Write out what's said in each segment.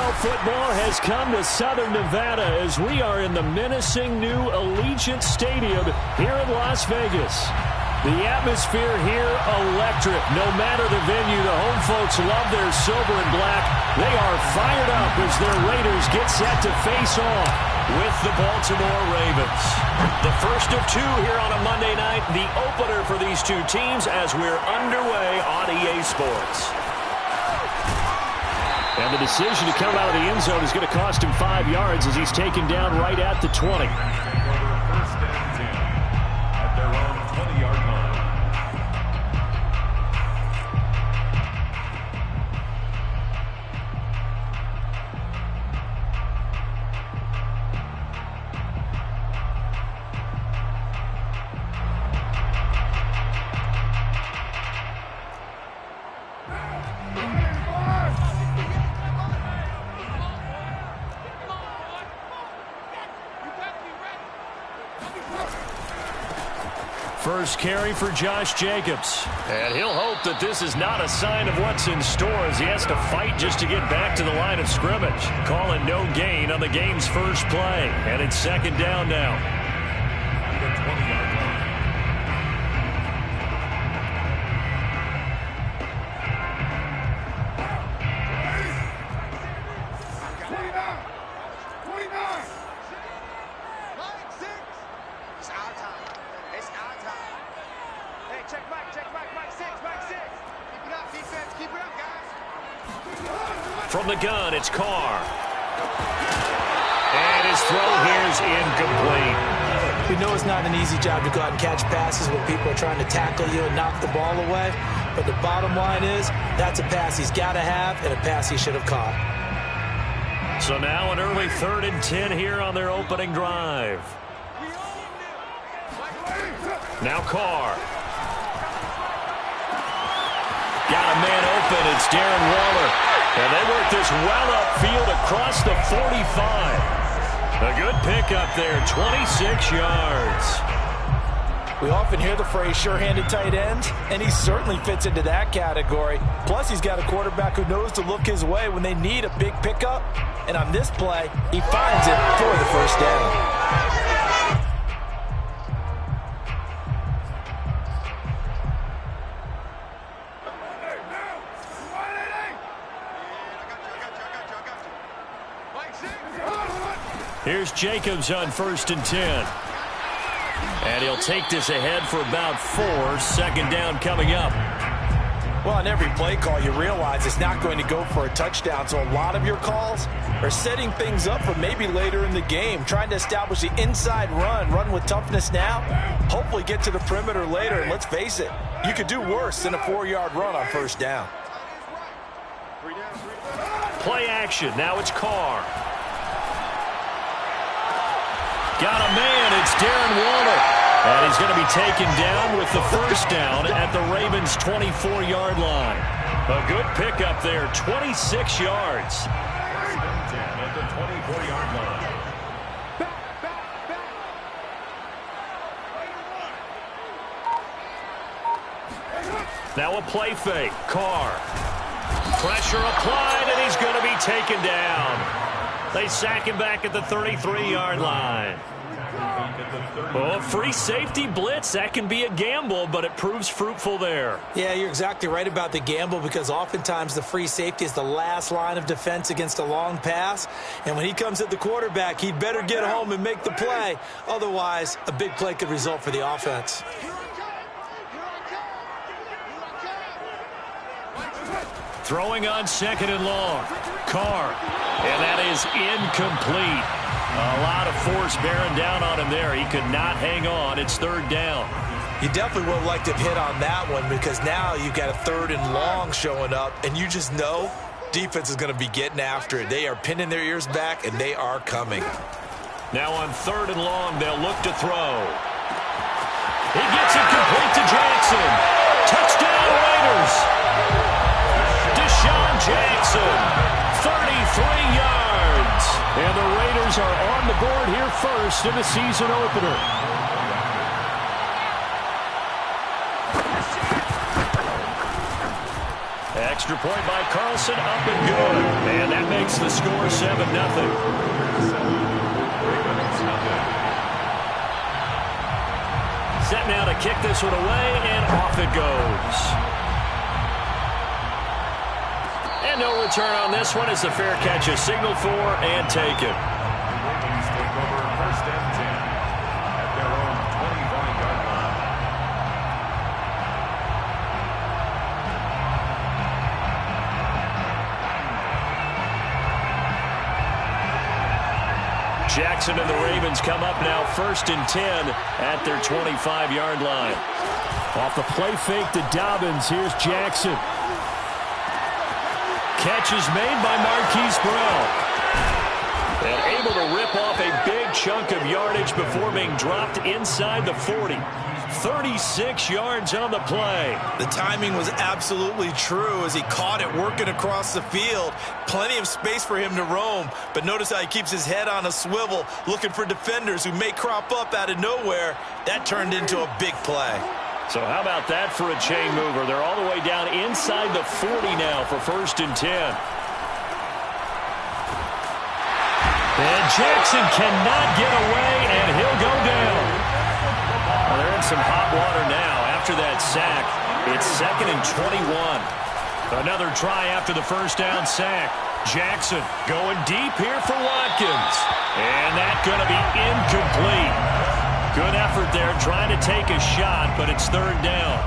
NFL football has come to Southern Nevada as we are in the menacing new Allegiant Stadium here in Las Vegas. The atmosphere here, electric. No matter the venue, the home folks love their silver and black. They are fired up as their Raiders get set to face off with the Baltimore Ravens. The first of two here on a Monday night, the opener for these two teams as we're underway on EA Sports. And the decision to come out of the end zone is going to cost him 5 yards as he's taken down right at the 20. First and 10 at their own 20-yard line. First carry for Josh Jacobs. And he'll hope that this is not a sign of what's in store as he has to fight just to get back to the line of scrimmage. Calling no gain on the game's first play. And it's second down now. The 20-yard line. From the gun, it's Carr. And his throw here is incomplete. We know it's not an easy job to go out and catch passes when people are trying to tackle you and knock the ball away. But the bottom line is, that's a pass he's got to have and a pass he should have caught. So now an early 3rd and 10 here on their opening drive. Now Carr. Got a man open. It's Darren Waller. And they work this well upfield across the 45. A good pickup there, 26 yards. We often hear the phrase sure-handed tight ends, and he certainly fits into that category. Plus, he's got a quarterback who knows to look his way when they need a big pickup. And on this play, he finds it for the first down. Here's Jacobs on 1st and 10. And he'll take this ahead for about 4. Second down coming up. Well, on every play call, you realize it's not going to go for a touchdown. So a lot of your calls are setting things up for maybe later in the game, trying to establish the inside run with toughness now, hopefully get to the perimeter later. And let's face it, you could do worse than a 4-yard run on first down. Play action. Now it's Carr. Got a man. It's Darren Waller. And he's going to be taken down with the first down at the Ravens' 24-yard line. A good pickup there, 26 yards. At the 24-yard line. Now a play fake. Carr. Pressure applied, and he's going to be taken down. They sack him back at the 33-yard line. Oh, free safety blitz. That can be a gamble, but it proves fruitful there. Yeah, you're exactly right about the gamble because oftentimes the free safety is the last line of defense against a long pass. And when he comes at the quarterback, he'd better get home and make the play. Otherwise, a big play could result for the offense. Throwing on 2nd and long. Carr. And that is incomplete. A lot of force bearing down on him there. He could not hang on. It's 3rd down. You definitely would have liked to have hit on that one because now you've got a 3rd and long showing up, and you just know defense is going to be getting after it. They are pinning their ears back, and they are coming. Now on 3rd and long, they'll look to throw. He gets it complete to Jackson. Touchdown Raiders. Deshaun Jackson, 33 yards. And the Raiders are on the board here first in the season opener. Extra point by Carlson, up and good. And that makes the score 7-0. Set now to kick this one away, and off it goes. And no return on this one as the fair catch is signaled for and taken. Ravens take over 1st and 10 at their own 25-yard line. Jackson and the Ravens come up now 1st and 10 at their 25-yard line. Off the play fake to Dobbins. Here's Jackson. Catch is made by Marquise Brown. And able to rip off a big chunk of yardage before being dropped inside the 40. 36 yards on the play. The timing was absolutely true as he caught it working across the field. Plenty of space for him to roam, but notice how he keeps his head on a swivel looking for defenders who may crop up out of nowhere. That turned into a big play. So how about that for a chain mover? They're all the way down inside the 40 now for 1st and 10. And Jackson cannot get away, and he'll go down. Well, they're in some hot water now after that sack. It's 2nd and 21. Another try after the first down sack. Jackson going deep here for Watkins. And that's going to be incomplete. Good effort there trying to take a shot, but it's 3rd down.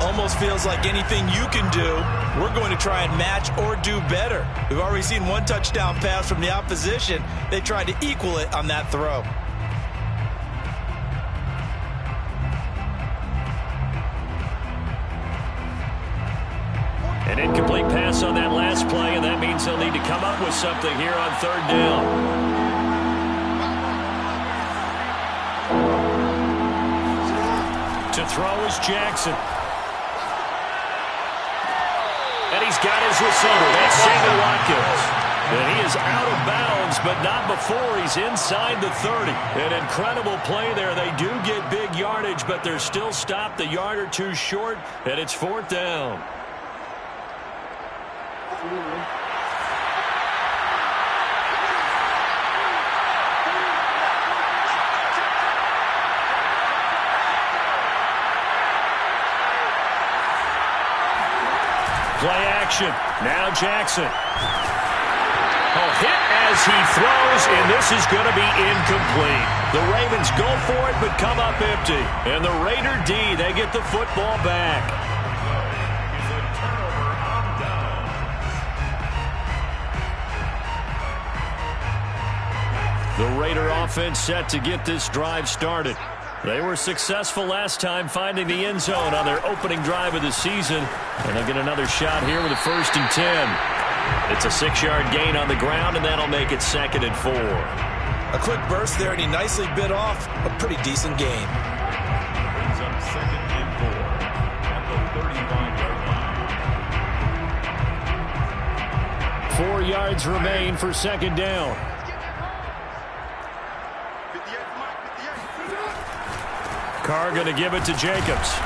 Almost feels like anything you can do, we're going to try and match or do better. We've already seen one touchdown pass from the opposition. They tried to equal it on that throw. An incomplete pass on that last play, and that means they'll need to come up with something here on 3rd down. To throw is Jackson. And he's got his receiver. That's Sammy Watkins. And he is out of bounds, but not before he's inside the 30. An incredible play there. They do get big yardage, but they're still stopped a yard or two short, and it's 4th down. Play action. Now Jackson. Hit as he throws, and this is going to be incomplete. The Ravens go for it, but come up empty. And the Raider D, they get the football back. Is a turnover on down. The Raider offense set to get this drive started. They were successful last time finding the end zone on their opening drive of the season. And they'll get another shot here with a 1st and 10. It's a 6-yard gain on the ground, and that'll make it 2nd and 4. A quick burst there, and he nicely bit off a pretty decent gain. Brings up 2nd and 4 at the 35-yard line. 4 yards remain for 2nd down. Carr going to give it to Jacobs.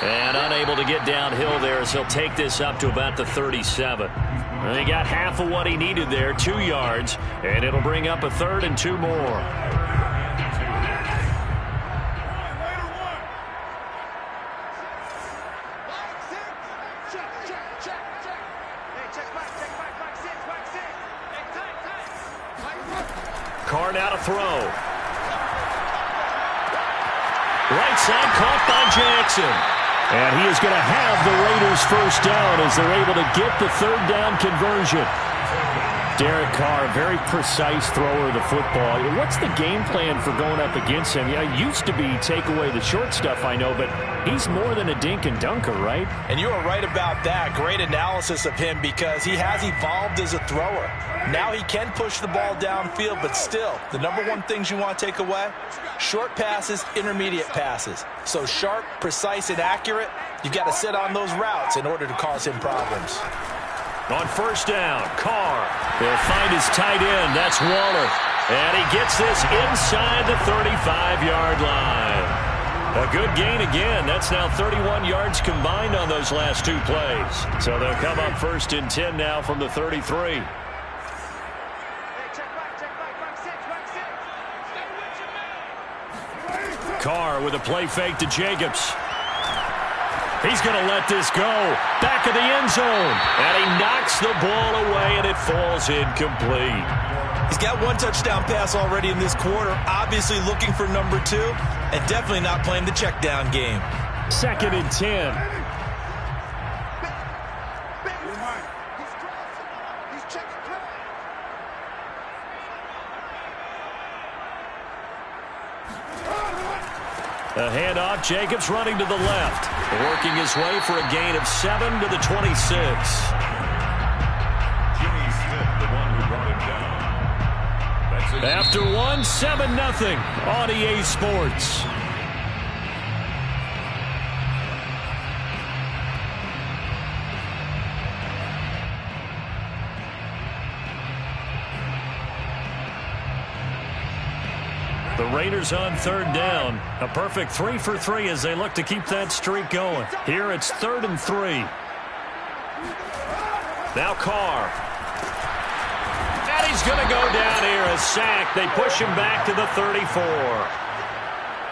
And unable to get downhill there as he'll take this up to about the 37. And he got half of what he needed there, 2 yards, and it'll bring up a 3rd and 2 more. Carr now to throw. Right side caught by Jackson. And he is going to have the Raiders' 1st down as they're able to get the 3rd down conversion. Derek Carr, very precise thrower of the football. What's the game plan for going up against him? Yeah, it used to be take away the short stuff, I know, but he's more than a dink and dunker, right? And you are right about that. Great analysis of him because he has evolved as a thrower. Now he can push the ball downfield, but still, the number one things you want to take away, short passes, intermediate passes. So sharp, precise, and accurate, you've got to sit on those routes in order to cause him problems. On 1st down, Carr will find his tight end. That's Waller. And he gets this inside the 35-yard line. A good gain again. That's now 31 yards combined on those last two plays. So they'll come up 1st and 10 now from the 33. Carr with a play fake to Jacobs. He's going to let this go. Back of the end zone. And he knocks the ball away, and it falls incomplete. He's got one touchdown pass already in this quarter. Obviously looking for number 2, and definitely not playing the check down game. 2nd and 10. A handoff, Jacobs running to the left. Working his way for a gain of 7 to the 26. Jimmy Smith, the one who brought him down. That's it. After 1, 7-0 on EA Sports. The Raiders on 3rd down. A perfect 3 for 3 as they look to keep that streak going. Here it's 3rd and 3. Now Carr. And he's going to go down here. A sack. They push him back to the 34.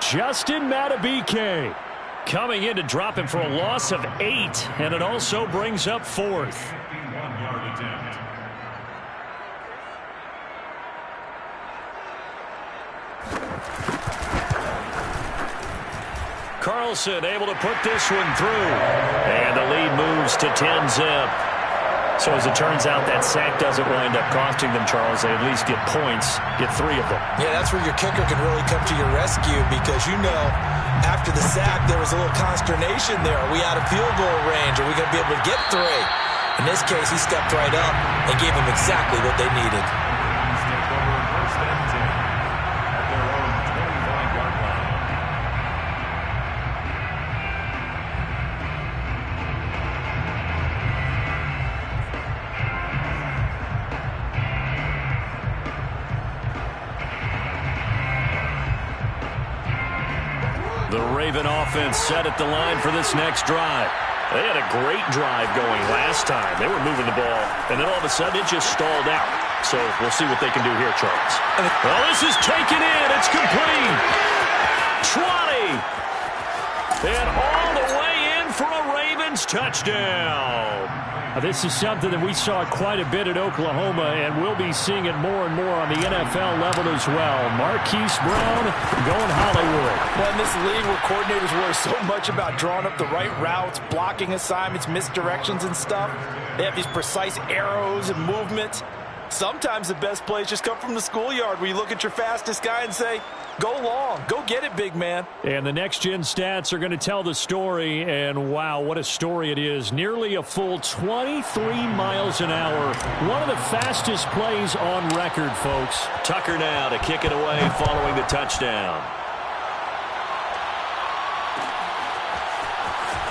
Justin Madubuike coming in to drop him for a loss of 8. And it also brings up 4th. 51-yard attempt. Carlson able to put this one through. And the lead moves to 10-zip. So as it turns out, that sack doesn't wind up costing them, Charles. They at least get points, get 3 of them. Yeah, that's where your kicker can really come to your rescue because, you know, after the sack, there was a little consternation there. Are we out of field goal range? Are we going to be able to get 3? In this case, he stepped right up and gave them exactly what they needed. Step over 1st and 10 at their own 25-yard line. The Raven offense set at the line for this next drive. They had a great drive going last time. They were moving the ball, and then all of a sudden it just stalled out. So we'll see what they can do here, Charles. Well, this is taken in. It's complete. 20. And all the way in for a Ravens touchdown. This is something that we saw quite a bit at Oklahoma, and we'll be seeing it more and more on the NFL level as well. Marquise Brown going Hollywood. Well, in this league where coordinators worry so much about drawing up the right routes, blocking assignments, misdirections and stuff, they have these precise arrows and movements. Sometimes the best plays just come from the schoolyard where you look at your fastest guy and say, go long, go get it, big man. And the next-gen stats are going to tell the story, and wow, what a story it is. Nearly a full 23 miles an hour. One of the fastest plays on record, folks. Tucker now to kick it away following the touchdown.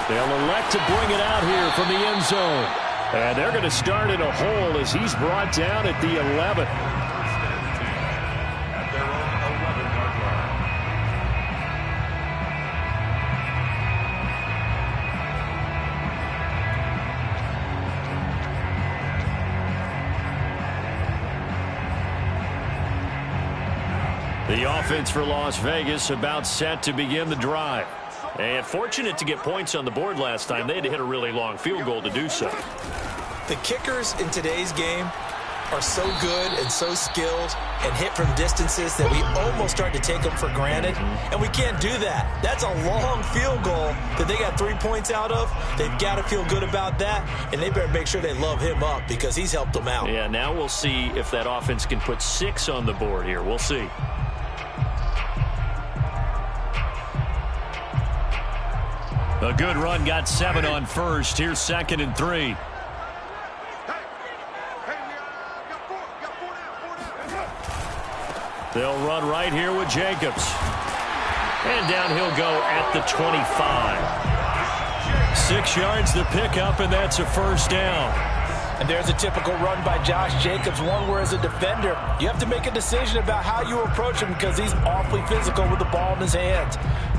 They'll elect to bring it out here from the end zone. And they're going to start in a hole as he's brought down at the 11. At their own 11-yard line. The offense for Las Vegas about set to begin the drive. And fortunate to get points on the board last time. They had to hit a really long field goal to do so. The kickers in today's game are so good and so skilled and hit from distances that we almost start to take them for granted. And we can't do that. That's a long field goal that they got 3 points out of. They've got to feel good about that, and they better make sure they love him up because he's helped them out. Yeah, now we'll see if that offense can put 6 on the board here. We'll see. A good run got 7 on first. Here's 2nd and 3. They'll run right here with Jacobs. And down he'll go at the 25. 6 yards the pickup, and that's a first down. And there's a typical run by Josh Jacobs, one where as a defender, you have to make a decision about how you approach him because he's awfully physical with the ball in his hands.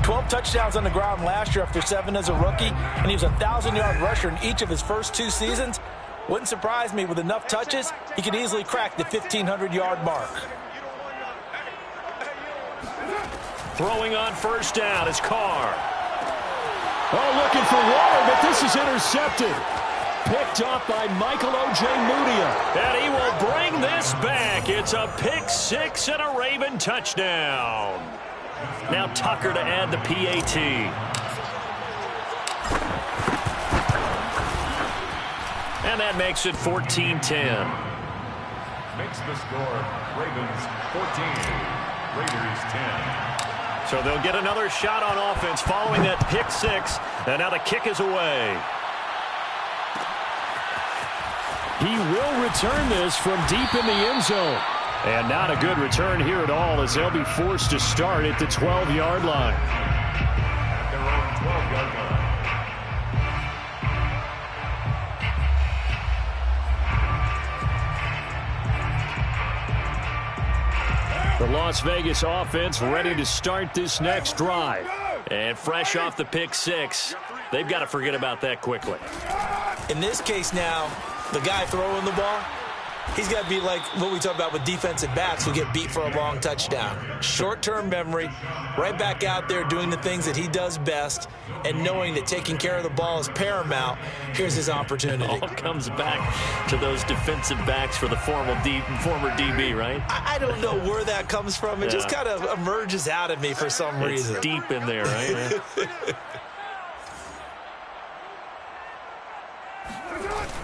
12 touchdowns on the ground last year after 7 as a rookie, and he was a 1,000-yard rusher in each of his first 2 seasons. Wouldn't surprise me, with enough touches, he could easily crack the 1,500-yard mark. Throwing on first down is Carr. Oh, looking for Waller, but this is intercepted. Picked off by Michael O.J. Mudia. And he will bring this back. It's a pick 6 and a Raven touchdown. Now Tucker to add the PAT. And that makes it 14-10. Makes the score Ravens 14, Raiders 10. So they'll get another shot on offense following that pick 6. And now the kick is away. He will return this from deep in the end zone. And not a good return here at all, as they'll be forced to start at the 12-yard line. At their own 12-yard line. The Las Vegas offense ready to start this next drive. And fresh off the pick 6, they've got to forget about that quickly. In this case now, the guy throwing the ball, he's got to be like what we talk about with defensive backs who get beat for a long touchdown. Short-term memory, right back out there doing the things that he does best, and knowing that taking care of the ball is paramount. Here's his opportunity. All comes back to those defensive backs for the former DB, right? I don't know where that comes from. It just kind of emerges out of me for some reason. It's deep in there, right?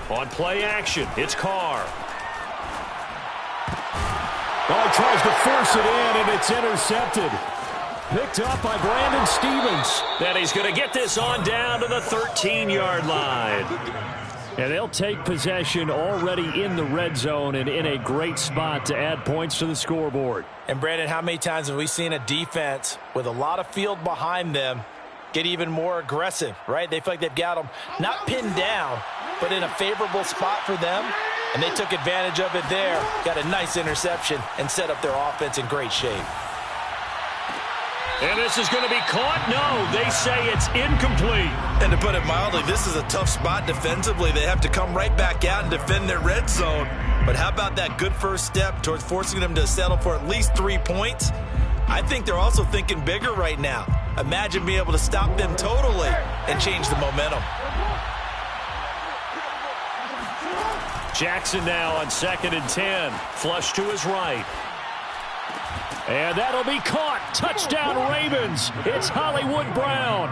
On play action, it's Carr. Oh, he tries to force it in, and it's intercepted. Picked up by Brandon Stevens. Then he's going to get this on down to the 13-yard line. And they'll take possession already in the red zone and in a great spot to add points to the scoreboard. And, Brandon, how many times have we seen a defense with a lot of field behind them get even more aggressive, right? They feel like they've got them not pinned down, but in a favorable spot for them. And they took advantage of it there. Got a nice interception and set up their offense in great shape. And this is going to be caught? No, they say it's incomplete. And to put it mildly, this is a tough spot defensively. They have to come right back out and defend their red zone. But how about that good first step towards forcing them to settle for at least 3 points? I think they're also thinking bigger right now. Imagine being able to stop them totally and change the momentum. Jackson now on 2nd and 10. Flush to his right. And that'll be caught. Touchdown Ravens. It's Hollywood Brown.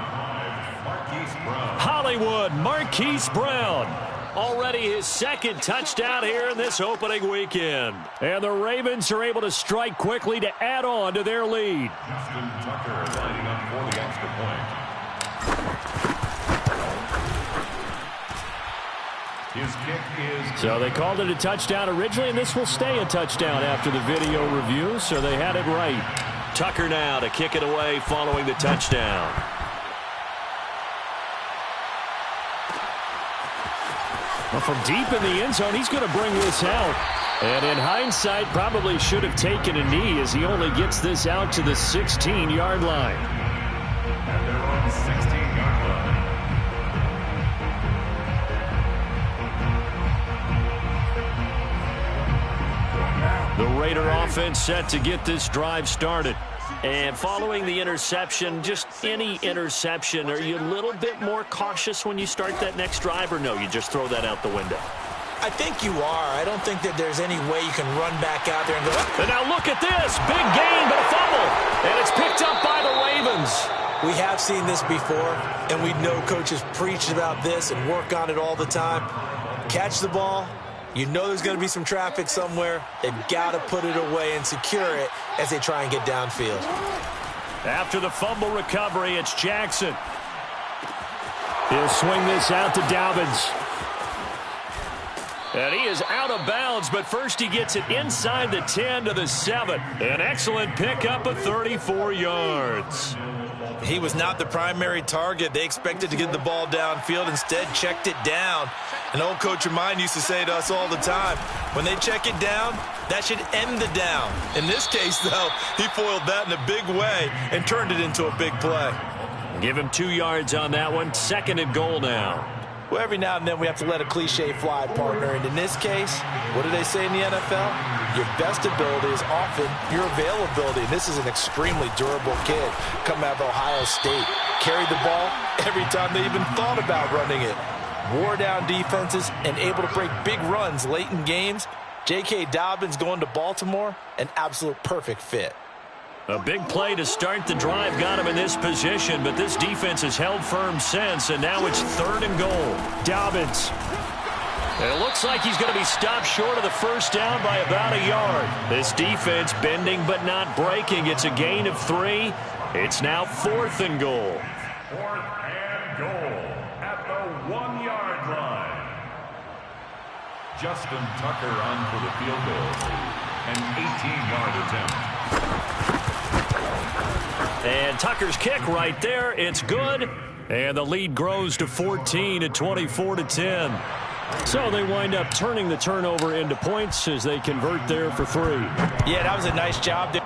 Marquise Brown. Already his 2nd touchdown here in this opening weekend. And the Ravens are able to strike quickly to add on to their lead. Justin Tucker lining up for the extra point. His kick is... So they called it a touchdown originally, and this will stay a touchdown after the video review, so they had it right. Tucker now to kick it away following the touchdown. Well, from deep in the end zone, he's going to bring this out. And in hindsight, probably should have taken a knee as he only gets this out to the 16-yard line. At their own 16-yard line. The Raider offense set to get this drive started. And following the interception, just any interception, are you a little bit more cautious when you start that next drive, or no, you just throw that out the window? I think you are. I don't think that there's any way you can run back out there and go, and now look at this. Big gain, but a fumble. And it's picked up by the Ravens. We have seen this before, and we know coaches preach about this and work on it all the time. Catch the ball. You know there's going to be some traffic somewhere. They've got to put it away and secure it as they try and get downfield. After the fumble recovery, it's Jackson. He'll swing this out to Dobbins. And he is out of bounds, but first he gets it inside the 10 to the 7. An excellent pickup of 34 yards. He was not the primary target. They expected to get the ball downfield, instead checked it down. An old coach of mine used to say to us all the time, when they check it down, that should end the down. In this case, though, he foiled that in a big way and turned it into a big play. Give him 2 yards on that one. 2nd and goal now. Well, every now and then we have to let a cliche fly, partner. And in this case, what do they say in the NFL? Your best ability is often your availability. And this is an extremely durable kid coming out of Ohio State. Carried the ball every time they even thought about running it. Wore down defenses and able to break big runs late in games. J.K. Dobbins going to Baltimore, an absolute perfect fit. A big play to start the drive got him in this position, but this defense has held firm since, and now it's 3rd and goal. Dobbins. And it looks like he's going to be stopped short of the first down by about a yard. This defense bending but not breaking. It's a gain of 3. It's now 4th and goal. 4th and goal at the 1-yard line. Justin Tucker on for the field goal. An 18-yard attempt. And Tucker's kick right there. It's good. And the lead grows to 14 at 24-10. So they wind up turning the turnover into points as they convert there for 3. Yeah, that was a nice job there.